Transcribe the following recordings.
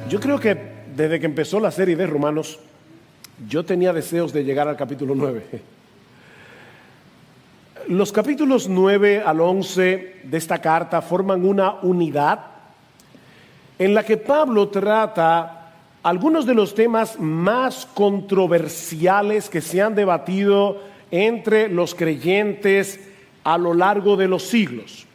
Yo creo que desde que empezó la serie de Romanos, yo tenía deseos de llegar al capítulo 9. Los capítulos 9 al 11 de esta carta forman una unidad en la que Pablo trata algunos de los temas más controversiales que se han debatido entre los creyentes a lo largo de los siglos.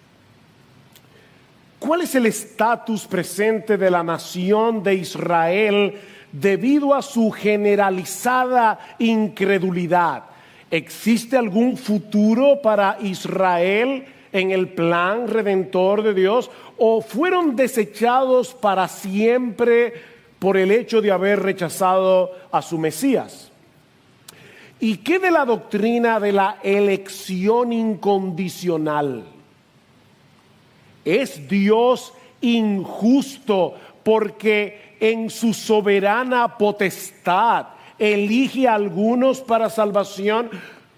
¿Cuál es el estatus presente de la nación de Israel debido a su generalizada incredulidad? ¿Existe algún futuro para Israel en el plan redentor de Dios? ¿O fueron desechados para siempre por el hecho de haber rechazado a su Mesías? ¿Y qué de la doctrina de la elección incondicional? ¿Es Dios injusto porque en su soberana potestad elige a algunos para salvación?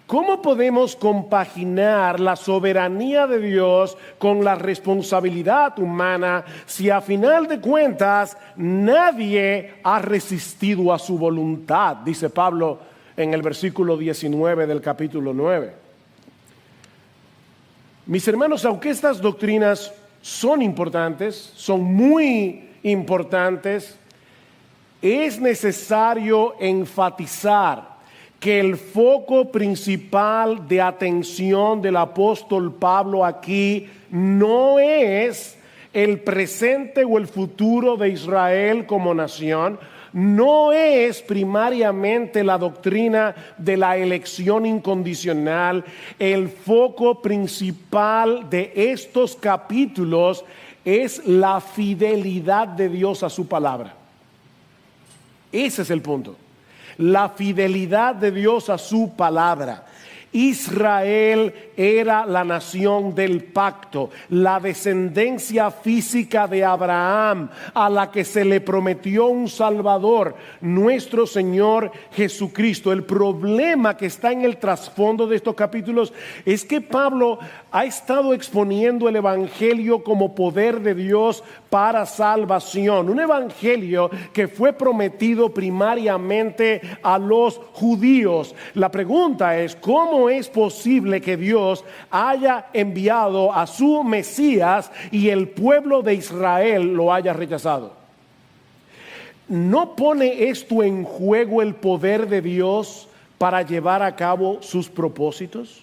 ¿Cómo podemos compaginar la soberanía de Dios con la responsabilidad humana si a final de cuentas nadie ha resistido a su voluntad? Dice Pablo en el versículo 19 del capítulo 9. Mis hermanos, aunque estas doctrinas son importantes, son muy importantes, es necesario enfatizar que el foco principal de atención del apóstol Pablo aquí no es el presente o el futuro de Israel como nación, no es primariamente la doctrina de la elección incondicional. El foco principal de estos capítulos es la fidelidad de Dios a su palabra. Ese es el punto. La fidelidad de Dios a su palabra. Israel era la nación del pacto, la descendencia física de Abraham, a la que se le prometió un Salvador, nuestro Señor Jesucristo. El problema que está en el trasfondo de estos capítulos es que Pablo ha estado exponiendo el evangelio como poder de Dios para salvación, un evangelio que fue prometido primariamente a los judíos. La pregunta es, ¿cómo es posible que Dios haya enviado a su Mesías y el pueblo de Israel lo haya rechazado? ¿No pone esto en juego el poder de Dios para llevar a cabo sus propósitos?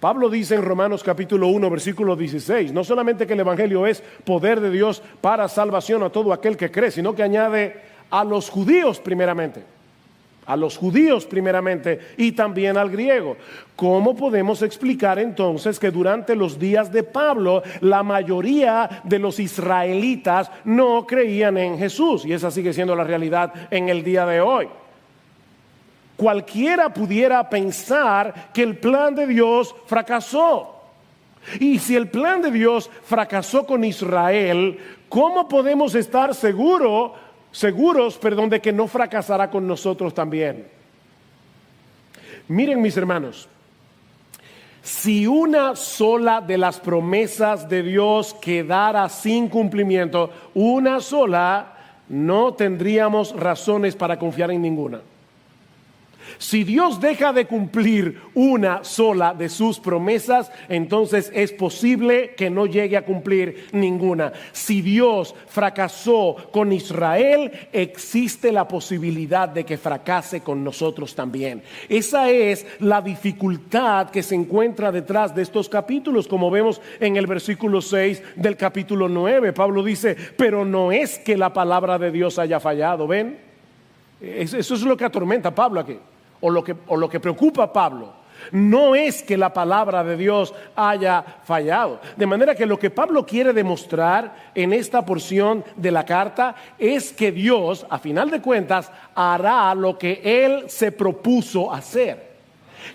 Pablo dice en Romanos capítulo 1 versículo 16, no solamente que el evangelio es poder de Dios para salvación a todo aquel que cree, sino que añade a los judíos primeramente. A los judíos primeramente y también al griego. ¿Cómo podemos explicar entonces que durante los días de Pablo la mayoría de los israelitas no creían en Jesús? Y esa sigue siendo la realidad en el día de hoy. Cualquiera pudiera pensar que el plan de Dios fracasó. Y si el plan de Dios fracasó con Israel, ¿cómo podemos estar seguros de que no fracasará con nosotros también? Miren, mis hermanos, si una sola de las promesas de Dios quedara sin cumplimiento, una sola, no tendríamos razones para confiar en ninguna. Si Dios deja de cumplir una sola de sus promesas, entonces es posible que no llegue a cumplir ninguna. Si Dios fracasó con Israel, existe la posibilidad de que fracase con nosotros también. Esa es la dificultad que se encuentra detrás de estos capítulos, como vemos en el versículo 6 del capítulo 9. Pablo dice, pero no es que la palabra de Dios haya fallado, ¿ven? Eso es lo que atormenta a Pablo aquí. O lo que preocupa a Pablo, no es que la palabra de Dios haya fallado. De manera que lo que Pablo quiere demostrar en esta porción de la carta es que Dios, a final de cuentas, hará lo que Él se propuso hacer.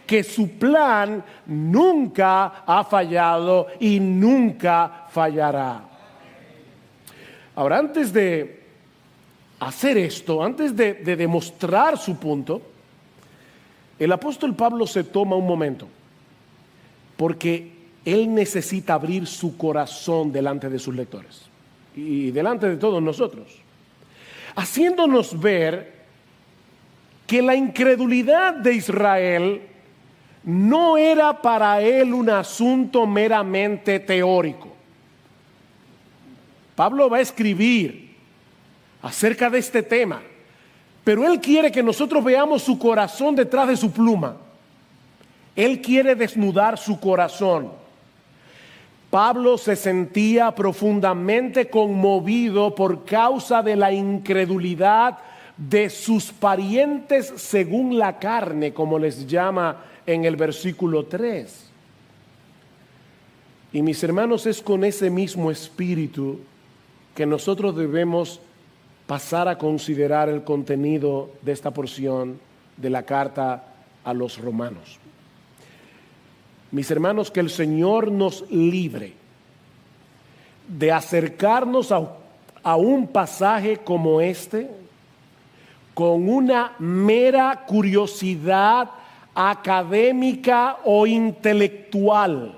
Que su plan nunca ha fallado y nunca fallará. Ahora, antes de hacer esto, antes de demostrar su punto, el apóstol Pablo se toma un momento porque él necesita abrir su corazón delante de sus lectores. y delante de todos nosotros, haciéndonos ver que la incredulidad de Israel no era para él un asunto meramente teórico. Pablo va a escribir acerca de este tema, pero él quiere que nosotros veamos su corazón detrás de su pluma. Él quiere desnudar su corazón. Pablo se sentía profundamente conmovido por causa de la incredulidad de sus parientes según la carne, como les llama en el versículo 3. Y mis hermanos, es con ese mismo espíritu que nosotros debemos pasar a considerar el contenido de esta porción de la carta a los romanos. Mis hermanos, que el Señor nos libre de acercarnos a un pasaje como este con una mera curiosidad académica o intelectual,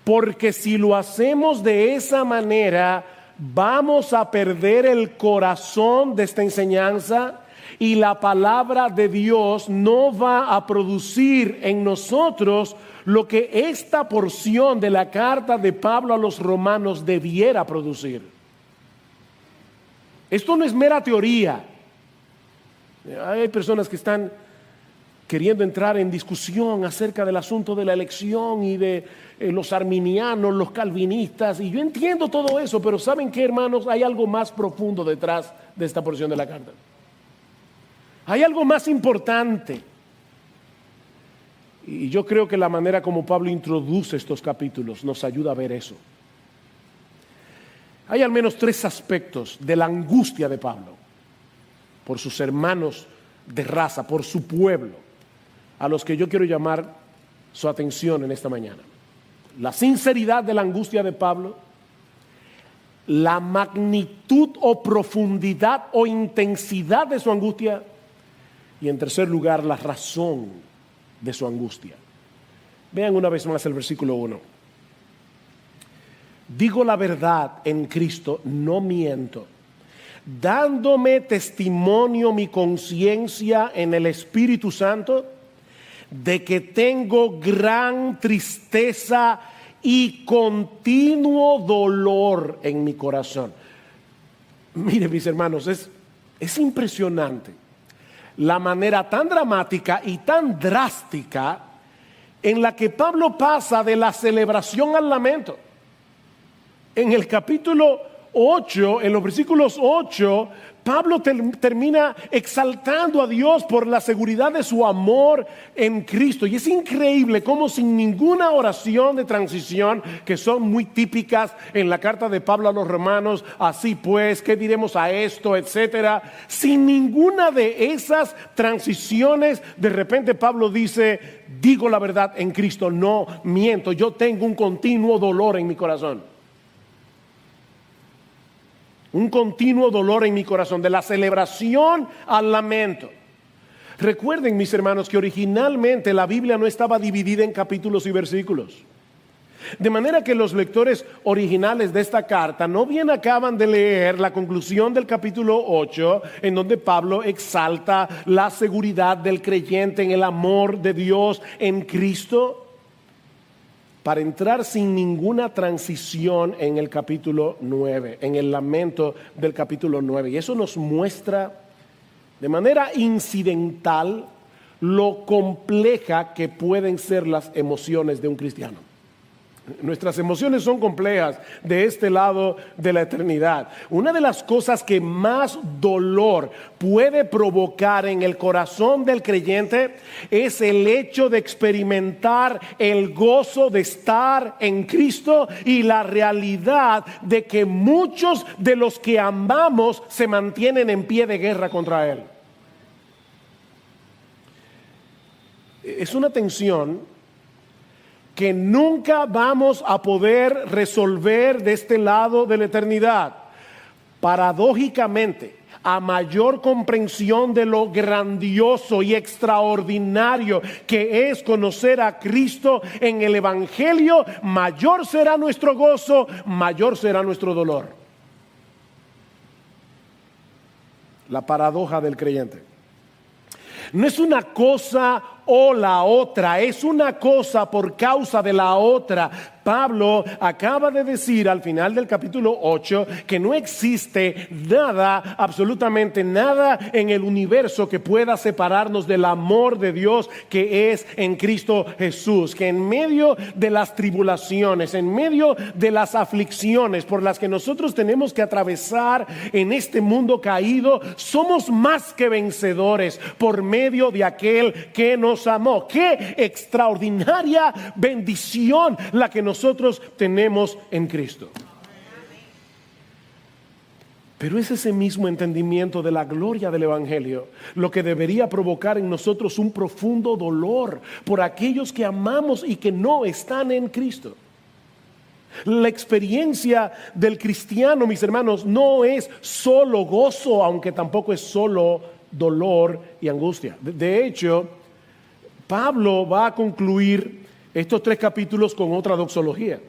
porque si lo hacemos de esa manera, vamos a perder el corazón de esta enseñanza y la palabra de Dios no va a producir en nosotros lo que esta porción de la carta de Pablo a los romanos debiera producir. Esto no es mera teoría. Hay personas que están queriendo entrar en discusión acerca del asunto de la elección y de los arminianos, los calvinistas, y yo entiendo todo eso, pero ¿saben qué, hermanos? Hay algo más profundo detrás de esta porción de la carta. Hay algo más importante. Y yo creo que la manera como Pablo introduce estos capítulos nos ayuda a ver eso. Hay al menos 3 aspectos de la angustia de Pablo por sus hermanos de raza, por su pueblo, a los que yo quiero llamar su atención en esta mañana. La sinceridad de la angustia de Pablo, la magnitud o profundidad o intensidad de su angustia, y en tercer lugar, la razón de su angustia. Vean una vez más el versículo 1. Digo la verdad en Cristo, no miento, dándome testimonio mi conciencia en el Espíritu Santo de que tengo gran tristeza y continuo dolor en mi corazón. Miren, mis hermanos, es impresionante la manera tan dramática y tan drástica en la que Pablo pasa de la celebración al lamento. En el capítulo 8, en los versículos 8, Pablo termina exaltando a Dios por la seguridad de su amor en Cristo. Y es increíble cómo sin ninguna oración de transición, que son muy típicas en la carta de Pablo a los romanos, así pues, ¿qué diremos a esto?, etcétera. Sin ninguna de esas transiciones, de repente Pablo dice, digo la verdad en Cristo, no miento, yo tengo un continuo dolor en mi corazón. Un continuo dolor en mi corazón, de la celebración al lamento. Recuerden, mis hermanos, que originalmente la Biblia no estaba dividida en capítulos y versículos. De manera que los lectores originales de esta carta no bien acaban de leer la conclusión del capítulo 8, en donde Pablo exalta la seguridad del creyente en el amor de Dios en Cristo, para entrar sin ninguna transición en el capítulo 9, en el lamento del capítulo 9. Y eso nos muestra de manera incidental lo compleja que pueden ser las emociones de un cristiano. Nuestras emociones son complejas de este lado de la eternidad. Una de las cosas que más dolor puede provocar en el corazón del creyente es el hecho de experimentar el gozo de estar en Cristo y la realidad de que muchos de los que amamos se mantienen en pie de guerra contra Él. Es una tensión que nunca vamos a poder resolver de este lado de la eternidad. Paradójicamente, a mayor comprensión de lo grandioso y extraordinario que es conocer a Cristo en el Evangelio, mayor será nuestro gozo, mayor será nuestro dolor. la paradoja del creyente. No es una cosa o la otra, es una cosa por causa de la otra. Pablo acaba de decir al final del capítulo 8 que no existe nada, absolutamente nada en el universo que pueda separarnos del amor de Dios que es en Cristo Jesús. Que en medio de las tribulaciones, en medio de las aflicciones por las que nosotros tenemos que atravesar en este mundo caído, somos más que vencedores por medio de aquel que nos amó. Qué extraordinaria bendición la que nosotros tenemos en Cristo. Pero es ese mismo entendimiento de la gloria del Evangelio lo que debería provocar en nosotros un profundo dolor por aquellos que amamos y que no están en Cristo. La experiencia del cristiano, mis hermanos, no es solo gozo, aunque tampoco es solo dolor y angustia. De hecho, Pablo va a concluir estos 3 capítulos con otra doxología,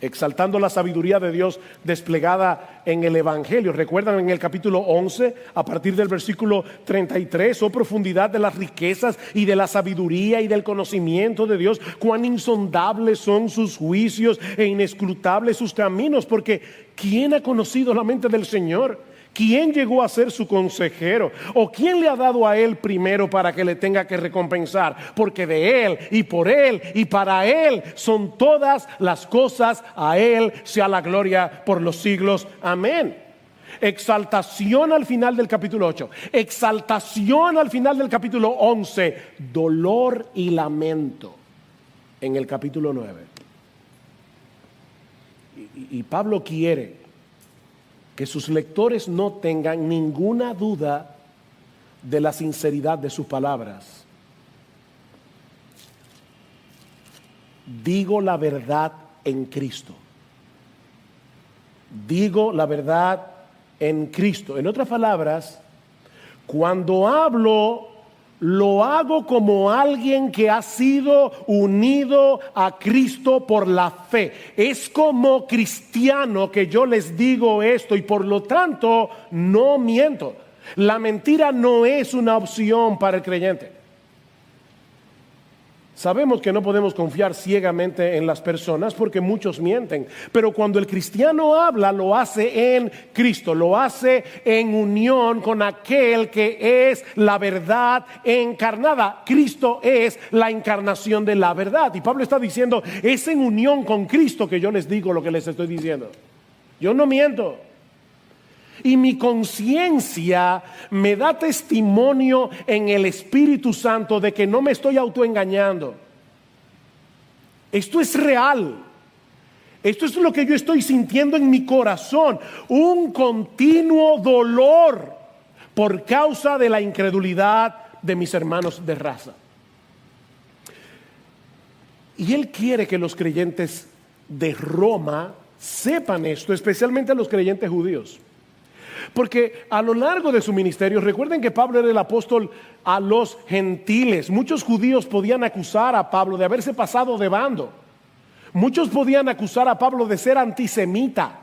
exaltando la sabiduría de Dios desplegada en el Evangelio. Recuerdan en el capítulo 11, a partir del versículo 33, oh profundidad de las riquezas y de la sabiduría y del conocimiento de Dios, cuán insondables son sus juicios e inescrutables sus caminos, porque ¿quién ha conocido la mente del Señor? ¿Quién llegó a ser su consejero? ¿O quién le ha dado a él primero para que le tenga que recompensar? Porque de él y por él y para él son todas las cosas. A él sea la gloria por los siglos. Amén. Exaltación al final del capítulo 8. Exaltación al final del capítulo 11. Dolor y lamento en el capítulo 9. Y Pablo quiere que sus lectores no tengan ninguna duda de la sinceridad de sus palabras. Digo la verdad en Cristo. Digo la verdad en Cristo. En otras palabras, cuando hablo, lo hago como alguien que ha sido unido a Cristo por la fe. Es como cristiano que yo les digo esto y por lo tanto no miento. La mentira no es una opción para el creyente. Sabemos que no podemos confiar ciegamente en las personas porque muchos mienten, pero cuando el cristiano habla, lo hace en Cristo, lo hace en unión con aquel que es la verdad encarnada. Cristo es la encarnación de la verdad. Y Pablo está diciendo, es en unión con Cristo que yo les digo lo que les estoy diciendo. Yo no miento. Y mi conciencia me da testimonio en el Espíritu Santo de que no me estoy autoengañando. Esto es real. Esto es lo que yo estoy sintiendo en mi corazón. Un continuo dolor por causa de la incredulidad de mis hermanos de raza. Y él quiere que los creyentes de Roma sepan esto, especialmente los creyentes judíos. Porque a lo largo de su ministerio, recuerden que Pablo era el apóstol a los gentiles. Muchos judíos podían acusar a Pablo de haberse pasado de bando. Muchos podían acusar a Pablo de ser antisemita.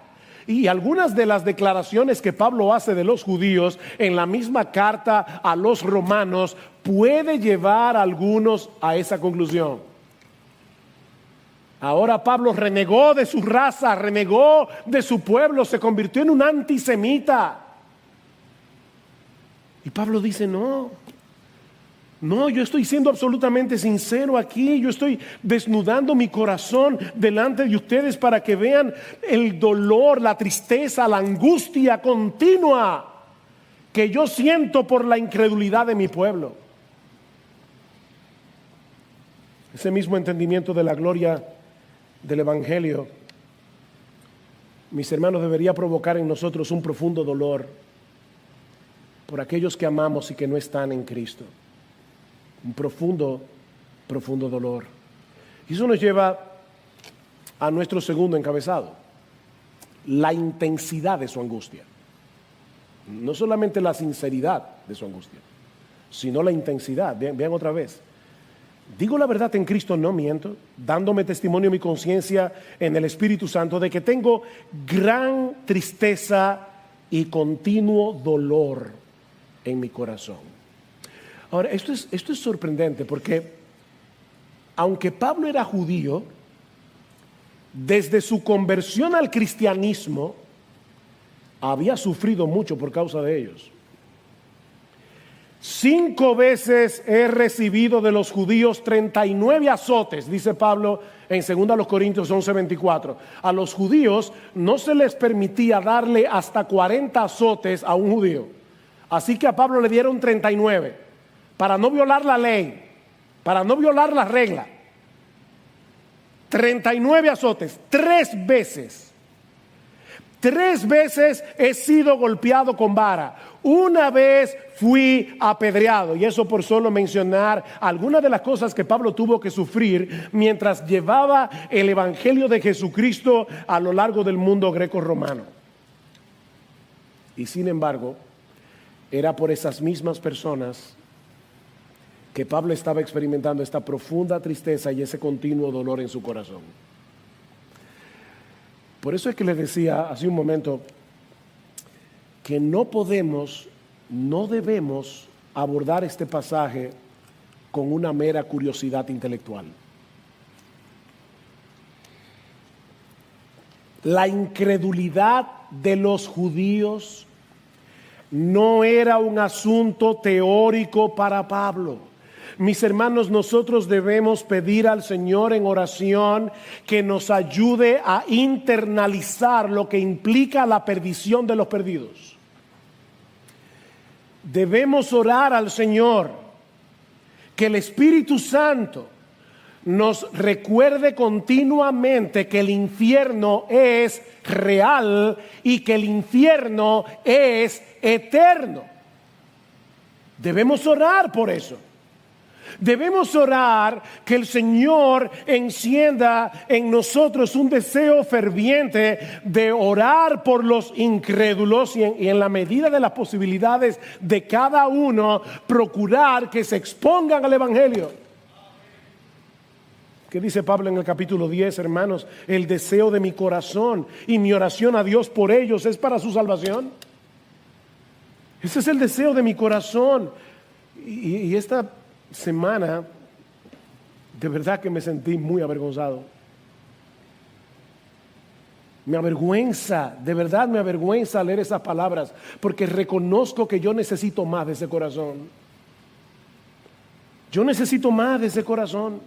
Y algunas de las declaraciones que Pablo hace de los judíos en la misma carta a los romanos puede llevar a algunos a esa conclusión. Ahora Pablo renegó de su raza, renegó de su pueblo, se convirtió en un antisemita. Y Pablo dice, no, yo estoy siendo absolutamente sincero aquí, yo estoy desnudando mi corazón delante de ustedes para que vean el dolor, la tristeza, la angustia continua que yo siento por la incredulidad de mi pueblo. Ese mismo entendimiento de la gloria del Evangelio, mis hermanos, debería provocar en nosotros un profundo dolor por aquellos que amamos y que no están en Cristo. Un profundo, profundo dolor. Y eso nos lleva a nuestro segundo encabezado: la intensidad de su angustia. No solamente la sinceridad de su angustia, sino la intensidad. Vean otra vez. Digo la verdad en Cristo, no miento, dándome testimonio en mi conciencia en el Espíritu Santo de que tengo gran tristeza y continuo dolor en mi corazón. Ahora, esto es sorprendente porque aunque Pablo era judío, desde su conversión al cristianismo había sufrido mucho por causa de ellos. 5 veces he recibido de los judíos 39 azotes, dice Pablo en 2 Corintios 11:24. A los judíos no se les permitía darle hasta 40 azotes a un judío. Así que a Pablo le dieron 39 para no violar la ley, para no violar la regla. 39 azotes, 3 veces. 3 veces he sido golpeado con vara. Una vez fui apedreado, y eso por solo mencionar algunas de las cosas que Pablo tuvo que sufrir mientras llevaba el evangelio de Jesucristo a lo largo del mundo greco-romano. Y sin embargo, era por esas mismas personas que Pablo estaba experimentando esta profunda tristeza y ese continuo dolor en su corazón. Por eso es que les decía hace un momento que no debemos abordar este pasaje con una mera curiosidad intelectual. La incredulidad de los judíos no era un asunto teórico para Pablo. Mis hermanos, nosotros debemos pedir al Señor en oración que nos ayude a internalizar lo que implica la perdición de los perdidos. Debemos orar al Señor que el Espíritu Santo nos recuerde continuamente que el infierno es real y que el infierno es eterno. Debemos orar por eso. Debemos orar que el Señor encienda en nosotros un deseo ferviente de orar por los incrédulos y en la medida de las posibilidades de cada uno, procurar que se expongan al Evangelio. ¿Qué dice Pablo en el capítulo 10, hermanos? El deseo de mi corazón y mi oración a Dios por ellos es para su salvación. Ese es el deseo de mi corazón. Y esta semana, de verdad que me sentí muy avergonzado. Me avergüenza, de verdad me avergüenza leer esas palabras, porque reconozco que yo necesito más de ese corazón. Yo necesito más de ese corazón.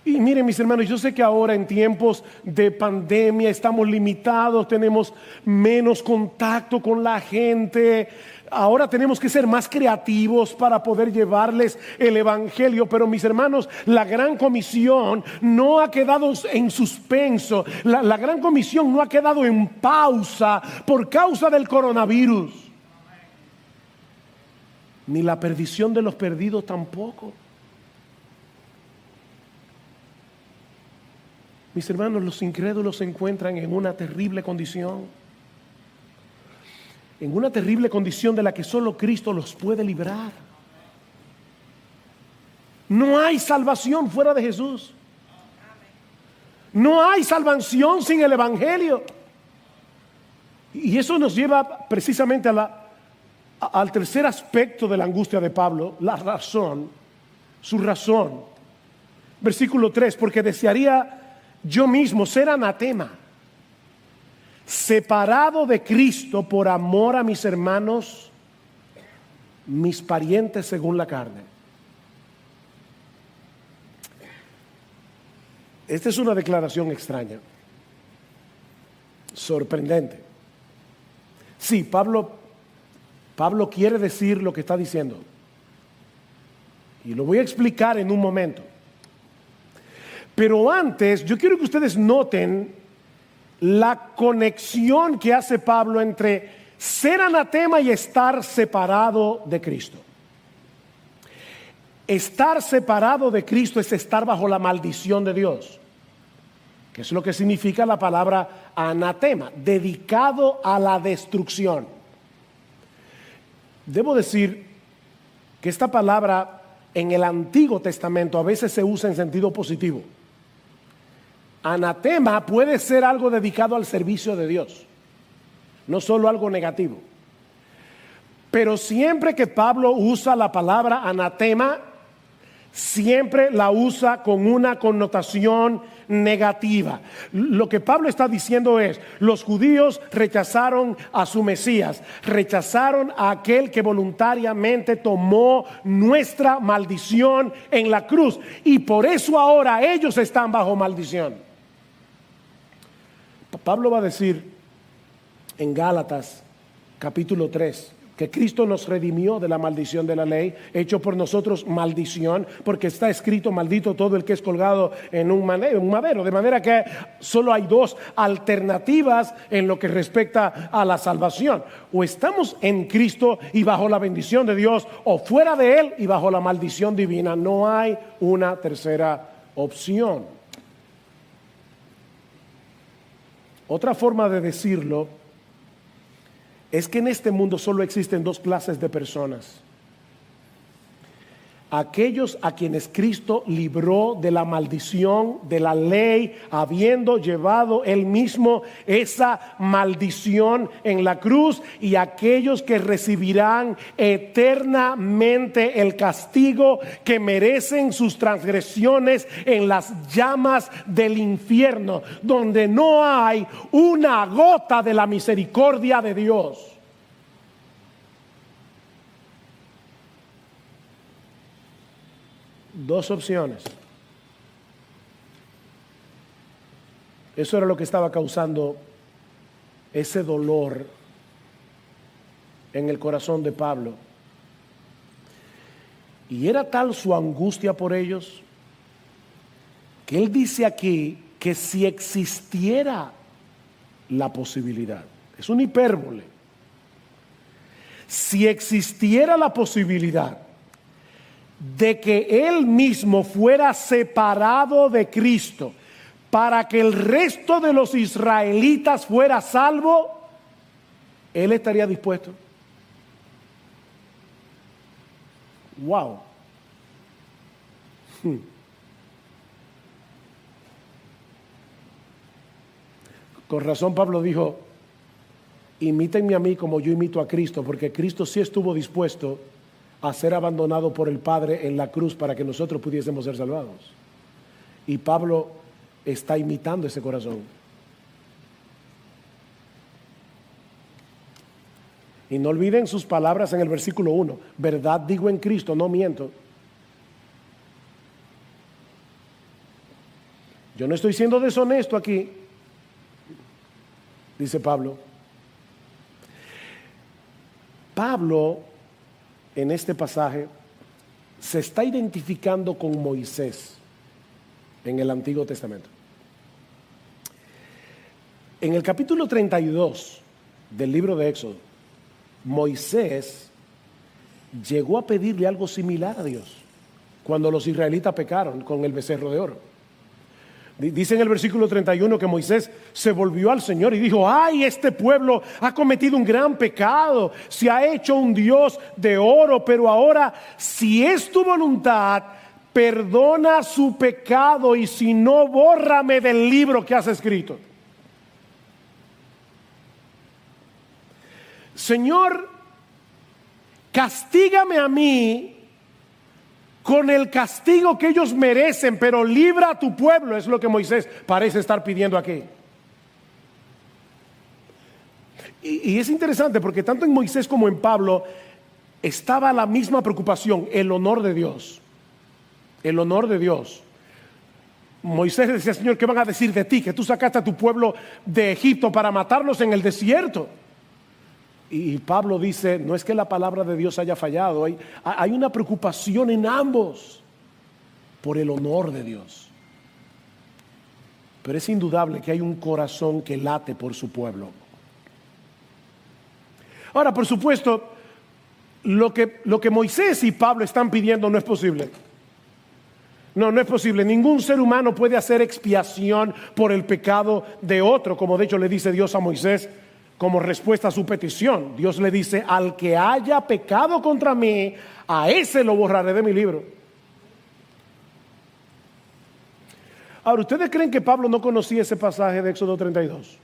Y miren, mis hermanos, yo sé que ahora en tiempos de pandemia estamos limitados, tenemos menos contacto con la gente. Ahora tenemos que ser más creativos para poder llevarles el evangelio. Pero mis hermanos, la gran comisión no ha quedado en suspenso. La gran comisión no ha quedado en pausa por causa del coronavirus. Ni la perdición de los perdidos tampoco. Mis hermanos, los incrédulos se encuentran en una terrible condición. En una terrible condición de la que solo Cristo los puede librar. No hay salvación fuera de Jesús. No hay salvación sin el Evangelio. Y eso nos lleva precisamente al tercer aspecto de la angustia de Pablo, la razón, su razón. Versículo 3, porque desearía yo mismo ser anatema, separado de Cristo por amor a mis hermanos, mis parientes según la carne. Esta es una declaración extraña, sorprendente. Sí, Pablo quiere decir lo que está diciendo, y lo voy a explicar en un momento. Pero antes, yo quiero que ustedes noten la conexión que hace Pablo entre ser anatema y estar separado de Cristo. Estar separado de Cristo es estar bajo la maldición de Dios, que es lo que significa la palabra anatema, dedicado a la destrucción. Debo decir que esta palabra en el Antiguo Testamento a veces se usa en sentido positivo. Anatema puede ser algo dedicado al servicio de Dios. no solo algo negativo. Pero siempre que Pablo usa la palabra anatema, siempre la usa con una connotación negativa. Lo que Pablo está diciendo es: los judíos rechazaron a su Mesías, rechazaron a aquel que voluntariamente tomó nuestra maldición en la cruz, y por eso ahora ellos están bajo maldición. Pablo va a decir en Gálatas capítulo 3 que Cristo nos redimió de la maldición de la ley, hecho por nosotros maldición, porque está escrito: maldito todo el que es colgado en un madero. De manera que solo hay dos alternativas en lo que respecta a la salvación: o estamos en Cristo y bajo la bendición de Dios, o fuera de Él y bajo la maldición divina. No hay una tercera opción. Otra forma de decirlo es que en este mundo solo existen dos clases de personas: aquellos a quienes Cristo libró de la maldición de la ley, habiendo llevado Él mismo esa maldición en la cruz, y aquellos que recibirán eternamente el castigo que merecen sus transgresiones en las llamas del infierno, donde no hay una gota de la misericordia de Dios. Dos opciones. Eso era lo que estaba causando ese dolor en el corazón de Pablo. Y era tal su angustia por ellos que él dice aquí que si existiera la posibilidad, es una hipérbole, si existiera la posibilidad de que él mismo fuera separado de Cristo para que el resto de los israelitas fuera salvo, él estaría dispuesto. Wow. Con razón Pablo dijo: imítenme a mí como yo imito a Cristo, porque Cristo sí estuvo dispuesto a ser abandonado por el Padre en la cruz para que nosotros pudiésemos ser salvados. Y Pablo está imitando ese corazón. Y no olviden sus palabras en el versículo 1: verdad digo en Cristo, no miento. Yo no estoy siendo deshonesto aquí, dice Pablo. Pablo en este pasaje se está identificando con Moisés en el Antiguo Testamento. En el capítulo 32 del libro de Éxodo, Moisés llegó a pedirle algo similar a Dios cuando los israelitas pecaron con el becerro de oro. Dice en el versículo 31 que Moisés se volvió al Señor y dijo: ay, este pueblo ha cometido un gran pecado, se ha hecho un Dios de oro, pero ahora, si es tu voluntad, perdona su pecado, y si no, bórrame del libro que has escrito. Señor, castígame a mí con el castigo que ellos merecen, pero libra a tu pueblo. Es lo que Moisés parece estar pidiendo aquí. Y es interesante porque tanto en Moisés como en Pablo estaba la misma preocupación: el honor de Dios. El honor de Dios. Moisés decía: Señor, ¿qué van a decir de ti? Que tú sacaste a tu pueblo de Egipto para matarlos en el desierto. Y Pablo dice: no es que la palabra de Dios haya fallado, hay una preocupación en ambos por el honor de Dios. Pero es indudable que hay un corazón que late por su pueblo. Ahora, por supuesto, lo que Moisés y Pablo están pidiendo no es posible. No es posible. Ningún ser humano puede hacer expiación por el pecado de otro, como de hecho le dice Dios a Moisés como respuesta a su petición. Dios le dice: al que haya pecado contra mí, a ese lo borraré de mi libro. Ahora, ¿ustedes creen que Pablo no conocía ese pasaje de Éxodo 32?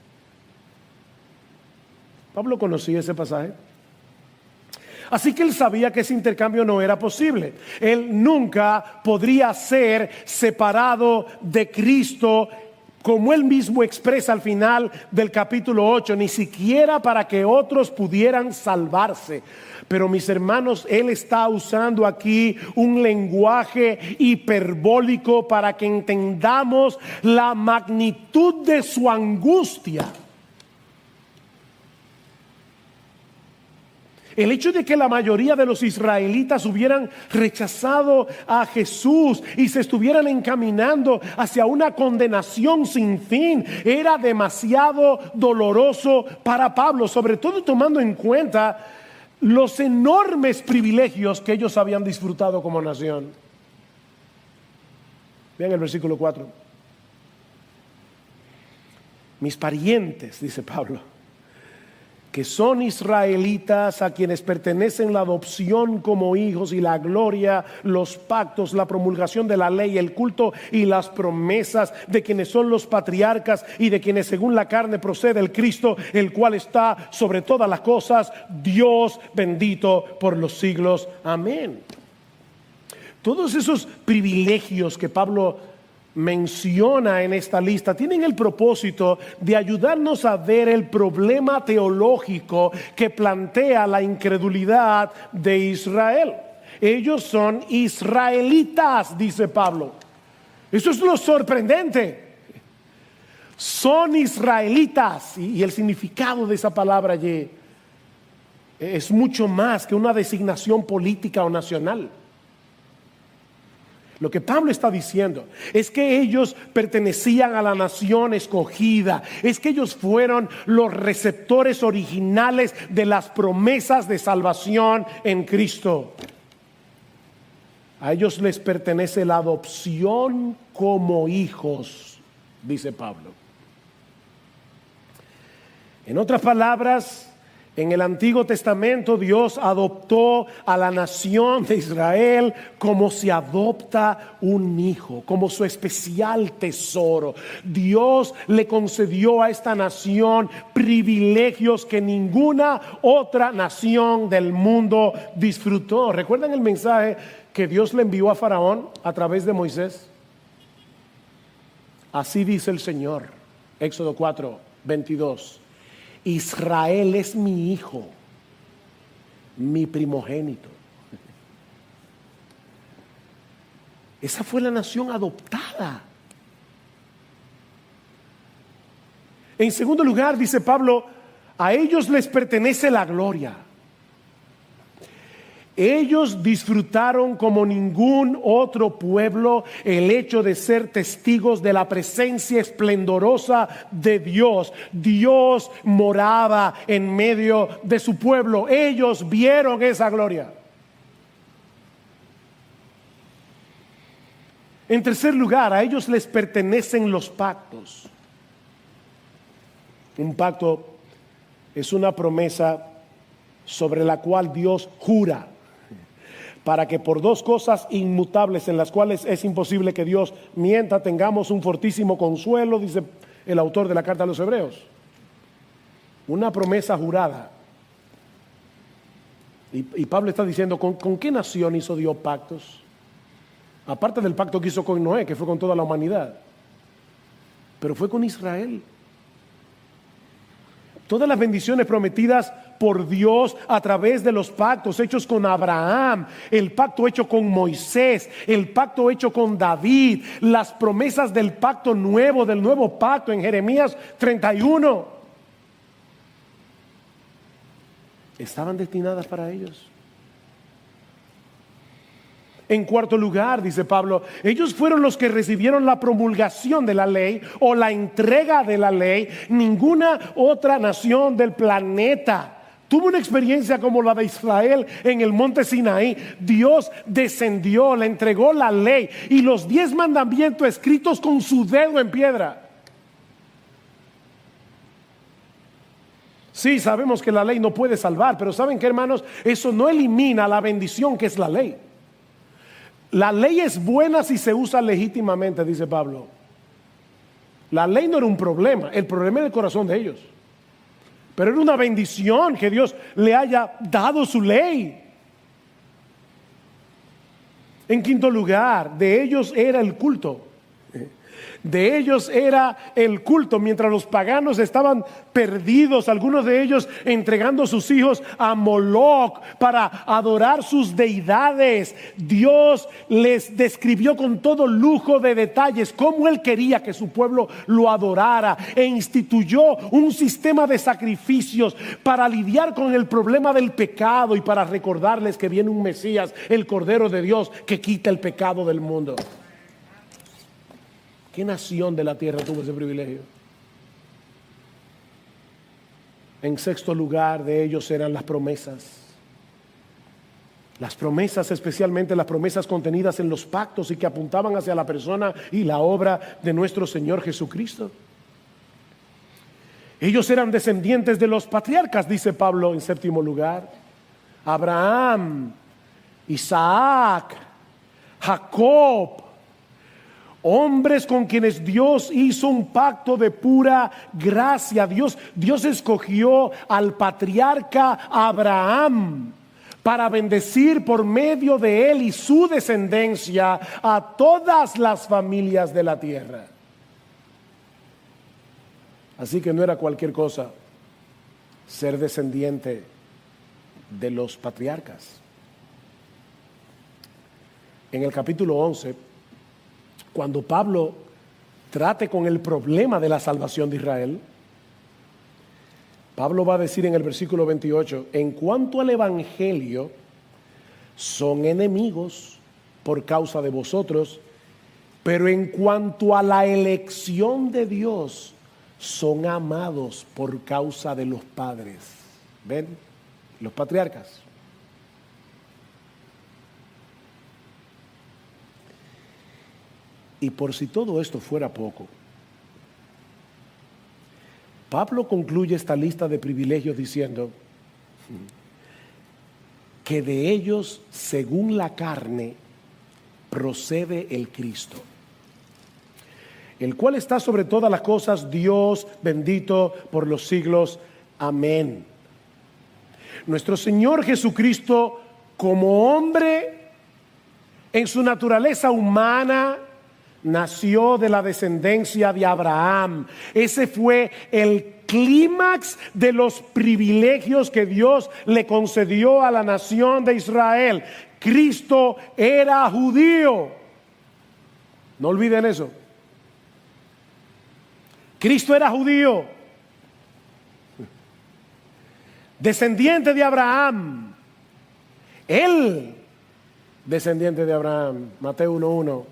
Pablo conocía ese pasaje. Así que él sabía que ese intercambio no era posible. Él nunca podría ser separado de Cristo, como él mismo expresa al final del capítulo 8, ni siquiera para que otros pudieran salvarse. Pero mis hermanos, él está usando aquí un lenguaje hiperbólico para que entendamos la magnitud de su angustia. El hecho de que la mayoría de los israelitas hubieran rechazado a Jesús y se estuvieran encaminando hacia una condenación sin fin era demasiado doloroso para Pablo, sobre todo tomando en cuenta los enormes privilegios que ellos habían disfrutado como nación. Vean el versículo 4. Mis parientes, dice Pablo, que son israelitas, a quienes pertenecen la adopción como hijos y la gloria, los pactos, la promulgación de la ley, el culto y las promesas, de quienes son los patriarcas y de quienes según la carne procede el Cristo, el cual está sobre todas las cosas, Dios bendito por los siglos. Amén. Todos esos privilegios que Pablo menciona en esta lista tienen el propósito de ayudarnos a ver el problema teológico que plantea la incredulidad de Israel. Ellos son israelitas, dice Pablo. Eso es lo sorprendente. Son israelitas, y el significado de esa palabra allí es mucho más que una designación política o nacional. Lo que Pablo está diciendo es que ellos pertenecían a la nación escogida, es que ellos fueron los receptores originales de las promesas de salvación en Cristo. A ellos les pertenece la adopción como hijos, dice Pablo. En otras palabras, en el Antiguo Testamento Dios adoptó a la nación de Israel como se adopta un hijo, como su especial tesoro. Dios le concedió a esta nación privilegios que ninguna otra nación del mundo disfrutó. ¿Recuerdan el mensaje que Dios le envió a Faraón a través de Moisés? Así dice el Señor, Éxodo 4:22. Israel es mi hijo, mi primogénito. Esa fue la nación adoptada. En segundo lugar, dice Pablo, a ellos les pertenece la gloria. Ellos disfrutaron como ningún otro pueblo el hecho de ser testigos de la presencia esplendorosa de Dios. Dios moraba en medio de su pueblo. Ellos vieron esa gloria. En tercer lugar, a ellos les pertenecen los pactos. Un pacto es una promesa sobre la cual Dios jura, para que por dos cosas inmutables en las cuales es imposible que Dios mienta, tengamos un fortísimo consuelo, dice el autor de la carta a los Hebreos. Una promesa jurada. Y Pablo está diciendo, ¿con qué nación hizo Dios pactos? Aparte del pacto que hizo con Noé, que fue con toda la humanidad. Pero fue con Israel. Todas las bendiciones prometidas por Dios a través de los pactos hechos con Abraham, el pacto hecho con Moisés, el pacto hecho con David, las promesas del pacto nuevo, del nuevo pacto en Jeremías 31, estaban destinadas para ellos. En cuarto lugar, dice Pablo, ellos fueron los que recibieron la promulgación de la ley o la entrega de la ley. Ninguna otra nación del planeta tuvo una experiencia como la de Israel en el monte Sinaí. Dios descendió, le entregó la ley y los 10 mandamientos escritos con su dedo en piedra. Sí, sabemos que la ley no puede salvar, pero ¿saben qué, hermanos? Eso no elimina la bendición que es la ley. La ley es buena si se usa legítimamente, dice Pablo. La ley no era un problema, el problema era el corazón de ellos. Pero era una bendición que Dios le haya dado su ley. En quinto lugar, de ellos era el culto. De ellos era el culto, mientras los paganos estaban perdidos, algunos de ellos entregando sus hijos a Moloch para adorar sus deidades. Dios les describió con todo lujo de detalles cómo Él quería que su pueblo lo adorara, e instituyó un sistema de sacrificios para lidiar con el problema del pecado y para recordarles que viene un Mesías, el Cordero de Dios, que quita el pecado del mundo. ¿Qué nación de la tierra tuvo ese privilegio? En sexto lugar, de ellos eran las promesas. Las promesas, especialmente las promesas contenidas en los pactos y que apuntaban hacia la persona y la obra de nuestro Señor Jesucristo. Ellos eran descendientes de los patriarcas, dice Pablo en séptimo lugar. Abraham, Isaac, Jacob. Hombres con quienes Dios hizo un pacto de pura gracia. Dios escogió al patriarca Abraham para bendecir por medio de él y su descendencia a todas las familias de la tierra. Así que no era cualquier cosa ser descendiente de los patriarcas. En el capítulo 11, cuando Pablo trate con el problema de la salvación de Israel, Pablo va a decir en el versículo 28, en cuanto al evangelio, son enemigos por causa de vosotros, pero en cuanto a la elección de Dios, son amados por causa de los padres. ¿Ven? Los patriarcas. Y por si todo esto fuera poco, Pablo concluye esta lista de privilegios diciendo que de ellos, según la carne, procede el Cristo, el cual está sobre todas las cosas, Dios bendito por los siglos. Amén. Nuestro Señor Jesucristo, como hombre, en su naturaleza humana, nació de la descendencia de Abraham. Ese fue el clímax de los privilegios que Dios le concedió a la nación de Israel. Cristo era judío. No olviden eso. Cristo era judío, descendiente de Abraham. Él, descendiente de Abraham. Mateo 1:1.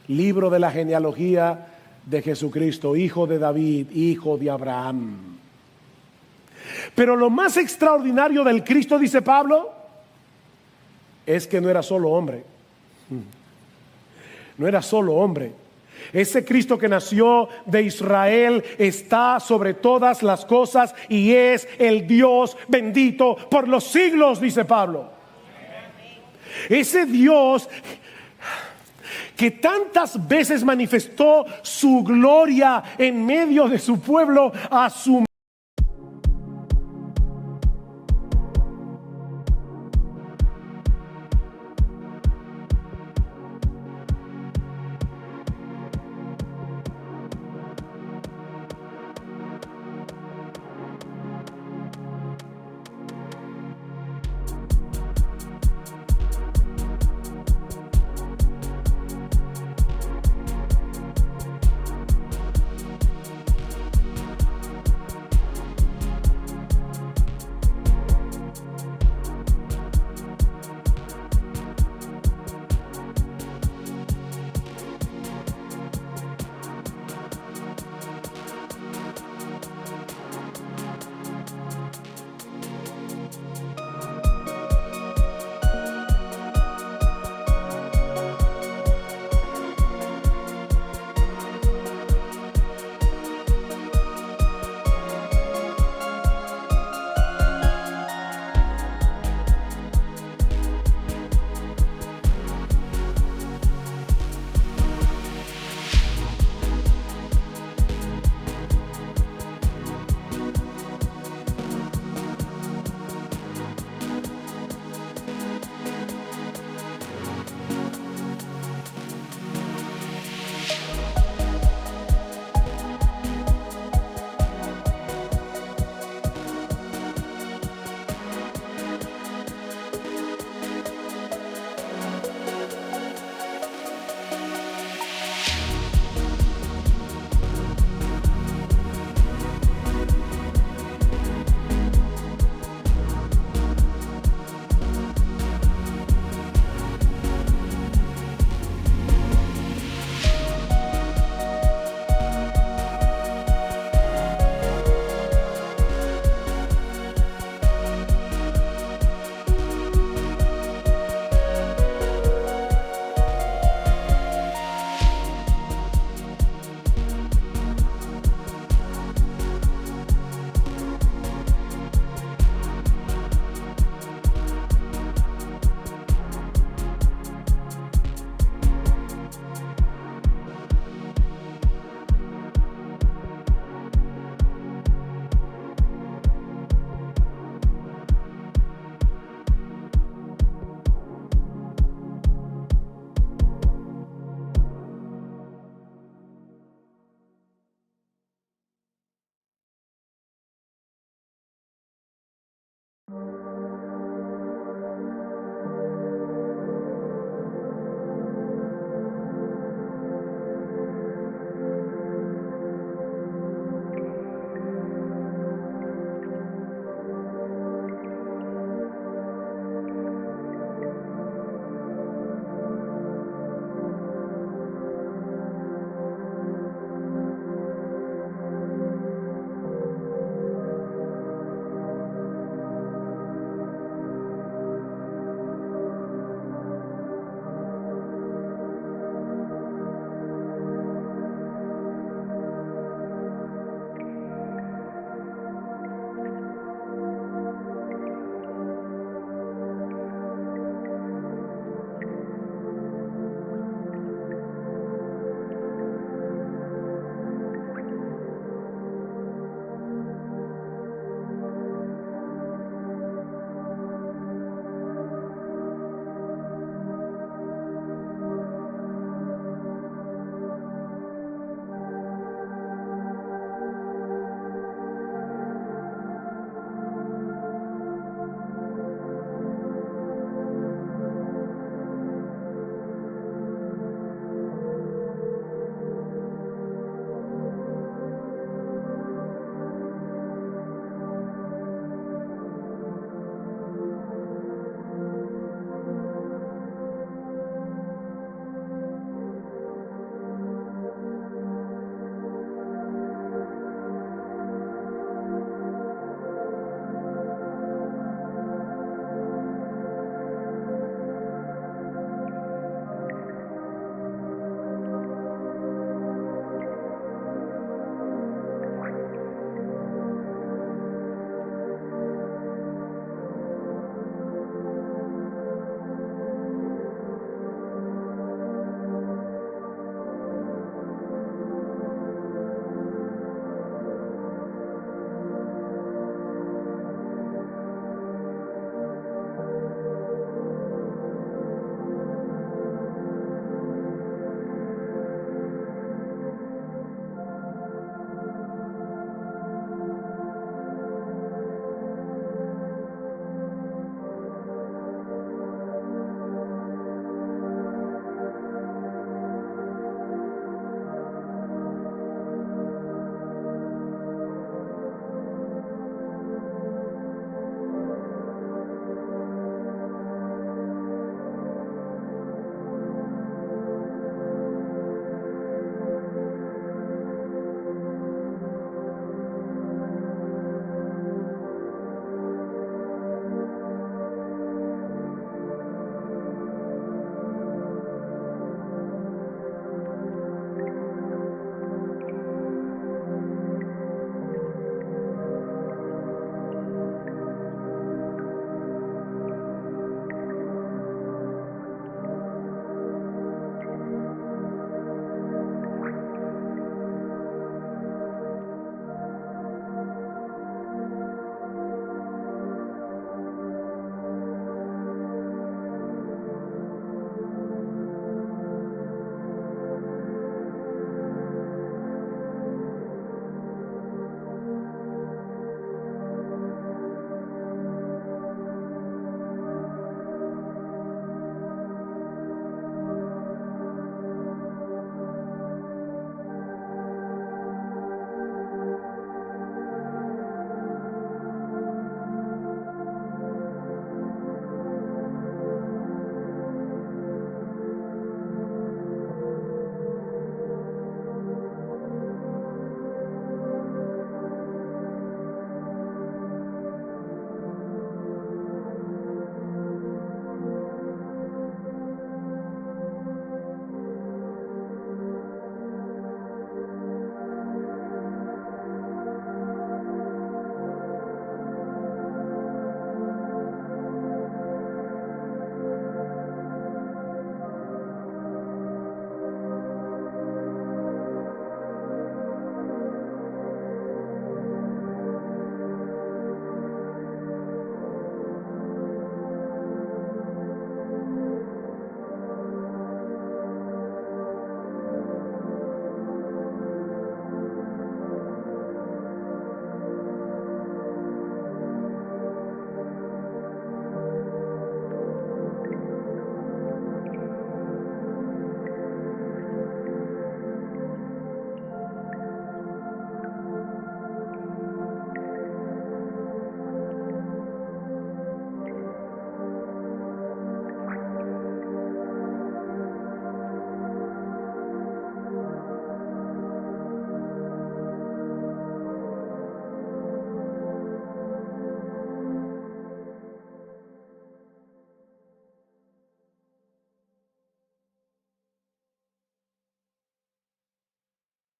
Libro de la genealogía de Jesucristo, hijo de David, hijo de Abraham. Pero lo más extraordinario del Cristo, dice Pablo, es que no era solo hombre. No era solo hombre. Ese Cristo que nació de Israel está sobre todas las cosas y es el Dios bendito por los siglos, dice Pablo. Ese Dios que tantas veces manifestó su gloria en medio de su pueblo a su